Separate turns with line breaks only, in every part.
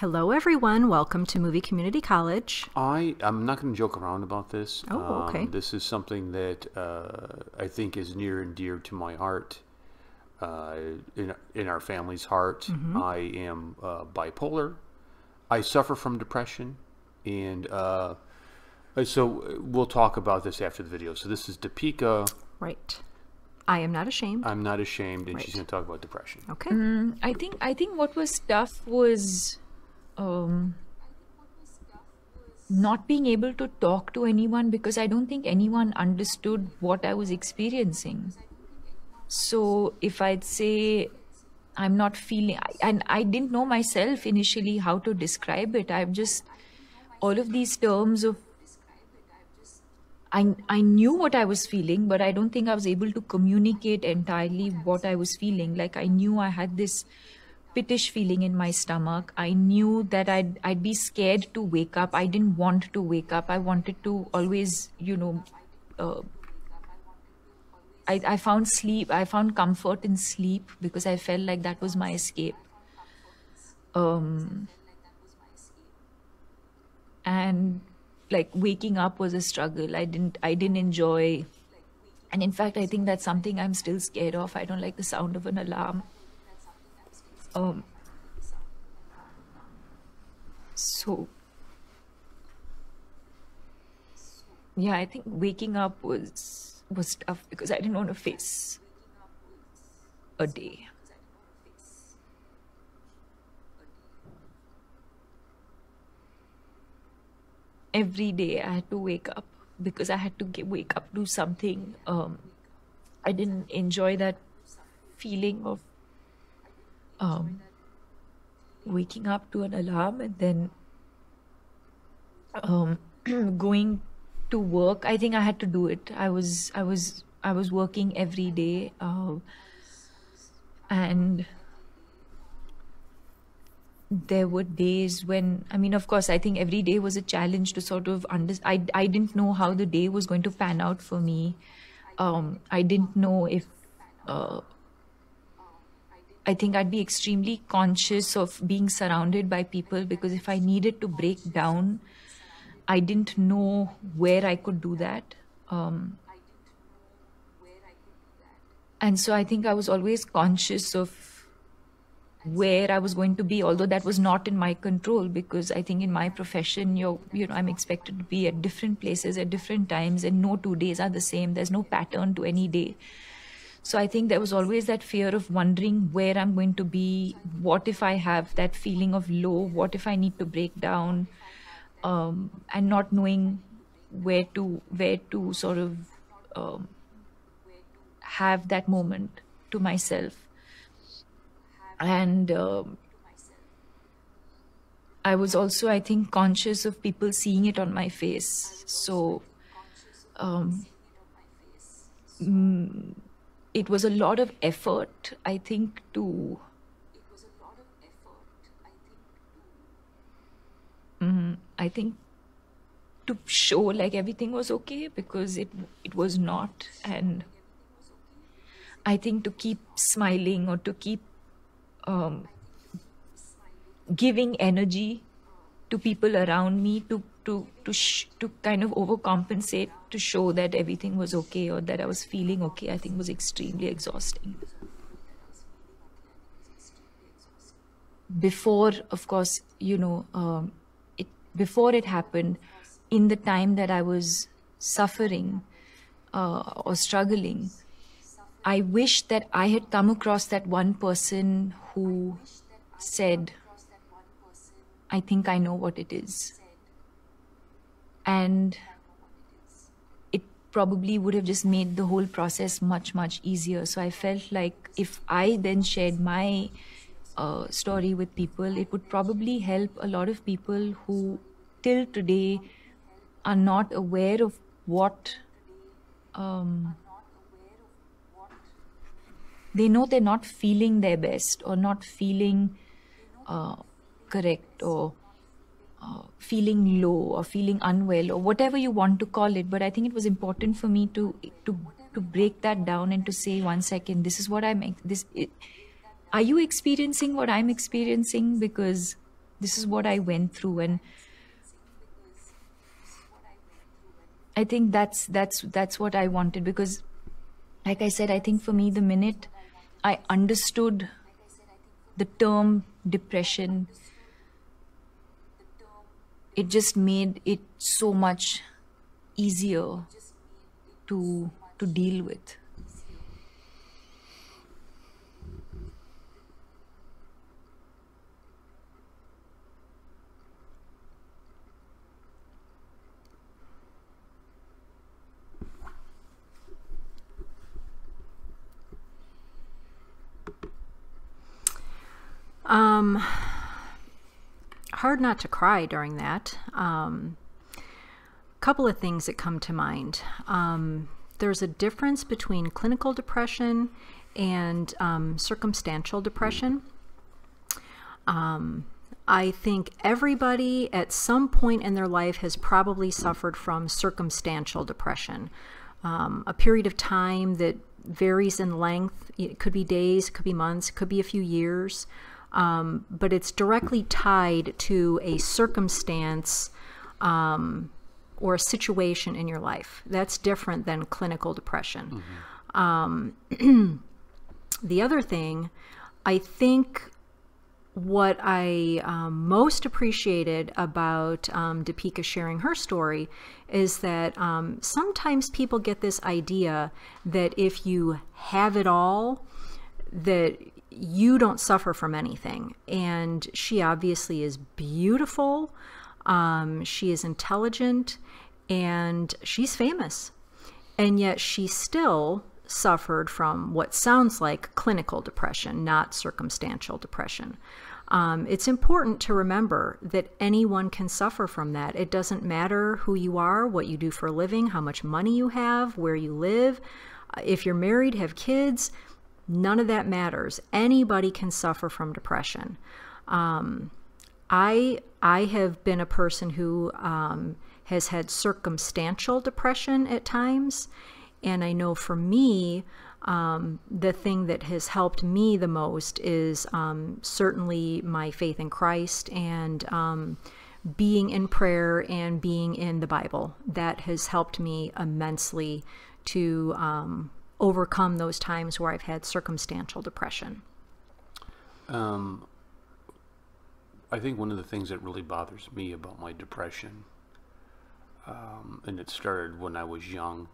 Hello, everyone. Welcome to Movie Community College.
I'm not going to joke around about this.
Oh, okay.
This is something that I think is near and dear to my heart, in our family's heart. I am bipolar. I suffer from depression, and so we'll talk about this after the video. So this is Deepika.
Right. I am not ashamed.
I'm not ashamed, and
Right.
she's going to talk about depression.
Okay.
I think what was tough was not being able to talk to anyone because I don't think anyone understood what I was experiencing. So if I'd say I'm not feeling, and I didn't know myself initially how to describe it. I've just, all of these terms of, I knew what I was feeling, but I don't think I was able to communicate entirely what I was feeling. Like I knew I had this pittish feeling in my stomach. I knew that I'd be scared to wake up. I didn't want to wake up. I wanted to always, I found sleep. I found comfort in sleep because I felt like that was my escape. And like waking up was a struggle. I didn't enjoy, and in fact I think that's something I'm still scared of. I don't like the sound of an alarm. So yeah, I think waking up was tough because I didn't want to face a day. Every day I had to wake up because I had to wake up, do something. I didn't enjoy that feeling of waking up to an alarm and then going to work. I think I had to do it. I was working every day, and there were days when, I mean, of course, I think every day was a challenge to sort of understand. I didn't know how the day was going to pan out for me. I didn't know if I think I'd be extremely conscious of being surrounded by people because if I needed to break down, I didn't know where I could do that. And so I think I was always conscious of where I was going to be, although that was not in my control because I think in my profession, I'm expected to be at different places at different times and no 2 days are the same. There's no pattern to any day. So I think there was always that fear of wondering where I'm going to be. What if I have that feeling of low? What if I need to break down? And not knowing where to sort of have that moment to myself. And I was also, I think, conscious of people seeing it on my face. So it was a lot of effort, I think, to show like everything was okay because it was not. And I think to keep smiling or to keep giving energy to people around me to kind of overcompensate to show that everything was okay or that I was feeling okay, I think was extremely exhausting. Before, of course, before it happened, in the time that I was suffering or struggling, I wish that I had come across that one person who said, I think I know what it is. And it probably would have just made the whole process much, much easier. So I felt like if I then shared my story with people, it would probably help a lot of people who till today are not aware of what they know they're not feeling their best or not feeling correct or feeling low or feeling unwell or whatever you want to call it. But I think it was important for me to break that down and to say, 1 second, this is what are you experiencing what I'm experiencing? Because this is what I went through. And I think that's what I wanted, because like I said, I think for me, the minute I understood the term depression, it just made it so much easier to deal with.
Hard not to cry during that. Couple of things that come to mind. There's a difference between clinical depression and circumstantial depression. I think everybody at some point in their life has probably suffered from circumstantial depression. A period of time that varies in length. It could be days, it could be months, it could be a few years. But it's directly tied to a circumstance or a situation in your life. That's different than clinical depression. The other thing, I think what I most appreciated about Deepika sharing her story is that sometimes people get this idea that if you have it all, that you don't suffer from anything. And she obviously is beautiful, she is intelligent, and she's famous. And yet she still suffered from what sounds like clinical depression, not circumstantial depression. It's important to remember that anyone can suffer from that. It doesn't matter who you are, what you do for a living, how much money you have, where you live, if you're married, have kids. None of that matters. Anybody can suffer from depression. I have been a person who has had circumstantial depression at times, and I know for me, the thing that has helped me the most is certainly my faith in Christ and being in prayer and being in the Bible. That has helped me immensely to overcome those times where I've had circumstantial depression.
I think one of the things that really bothers me about my depression, and it started when I was young,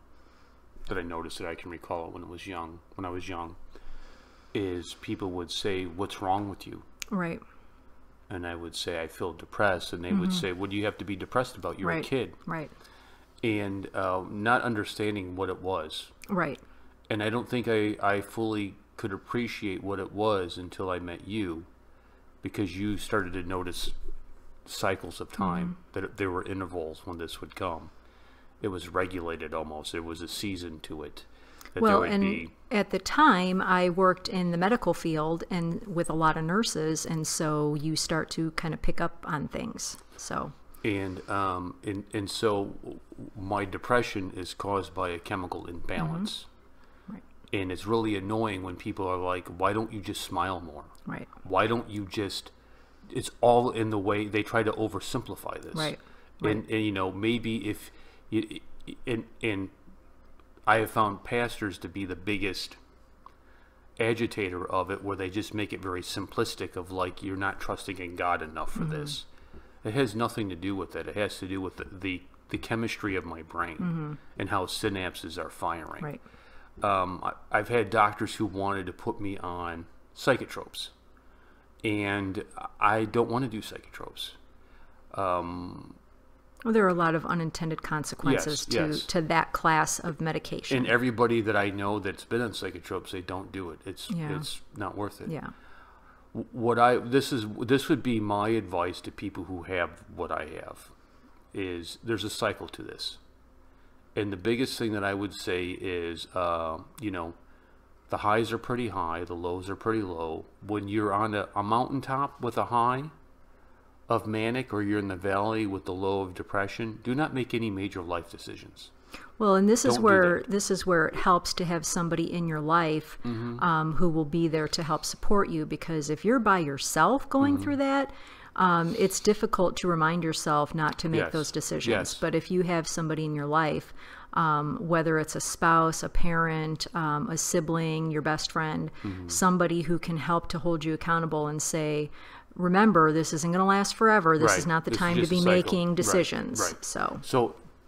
that I noticed that I can recall it when I was young, is people would say, "What's wrong with you?"
Right.
And I would say, "I feel depressed." And they would say, "What do you have to be depressed about? You're a kid."
Right.
And not understanding what it was.
Right.
And I don't think I fully could appreciate what it was until I met you, because you started to notice cycles of time, that there were intervals when this would come. It was regulated almost. There was a season to it.
Well, and at the time, I worked in the medical field and with a lot of nurses, and so you start to kind of pick up on things. So.
And so my depression is caused by a chemical imbalance.
Right.
And it's really annoying when people are like, "Why don't you just smile more?
Right.
Why don't you just..." It's all in the way they try to oversimplify this.
Right.
And you know, maybe if you, and I have found pastors to be the biggest agitator of it, where they just make it very simplistic of like, you're not trusting in God enough for this. It has nothing to do with it. It has to do with the chemistry of my brain and how synapses are firing.
Right.
I've had doctors who wanted to put me on psychotropes, and I don't want to do psychotropes.
Well, there are a lot of unintended consequences to that class of medication.
And everybody that I know that's been on psychotropes, they don't do it. It's not worth it.
Yeah.
This would be my advice to people who have what I have, is there's a cycle to this. And the biggest thing that I would say is, you know, the highs are pretty high, the lows are pretty low. When you're on a mountaintop with a high of manic, or you're in the valley with the low of depression, do not make any major life decisions.
Well, and this is where it helps to have somebody in your life who will be there to help support you, because if you're by yourself going through that, it's difficult to remind yourself not to make
Yes.
those decisions.
Yes.
But if you have somebody in your life, whether it's a spouse, a parent, a sibling, your best friend, somebody who can help to hold you accountable and say, remember, this isn't going to last forever. This
Right.
is not the
This is
time to
just a
be
cycle.
making
Right.
decisions.
Right.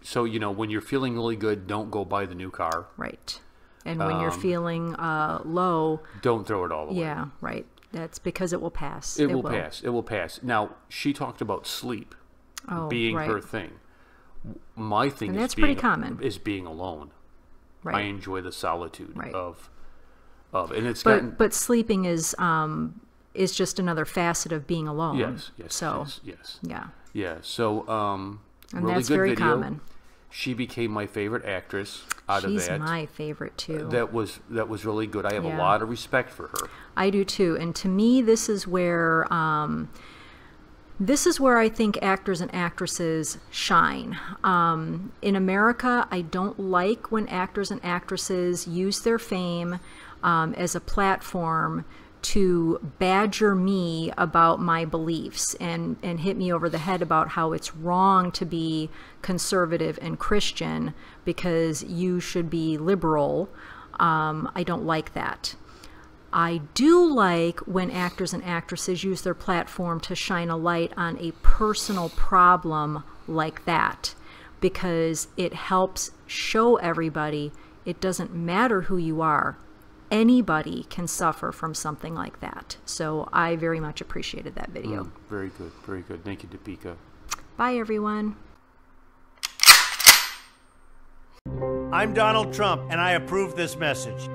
So,
you know, when you're feeling really good, don't go buy the new car.
right. And when you're feeling low,
Don't throw it all away.
yeah, right. That's because it will pass.
It will pass. It will pass. Now, she talked about sleep being
right.
her thing. My thing
And
is
that's pretty
being,
common.
is being alone. I
Right.
enjoy the solitude
Right.
of and it's gotten
But sleeping is just another facet of being alone.
yes,
So
yes.
yeah,
Yeah. So
and
really
that's
good
very
video.
common.
She became my favorite actress out
She's
of that.
my favorite too.
That was really good. I have a
Yeah.
lot of respect for her.
I do too. And to me, this is where I think actors and actresses shine. In America, I don't like when actors and actresses use their fame as a platform to badger me about my beliefs and hit me over the head about how it's wrong to be conservative and Christian because you should be liberal. I don't like that. I do like when actors and actresses use their platform to shine a light on a personal problem like that, because it helps show everybody it doesn't matter who you are. Anybody can suffer from something like that. So I very much appreciated that video.
Very good. Very good. Thank you, Deepika.
Bye, everyone.
I'm Donald Trump, and I approve this message.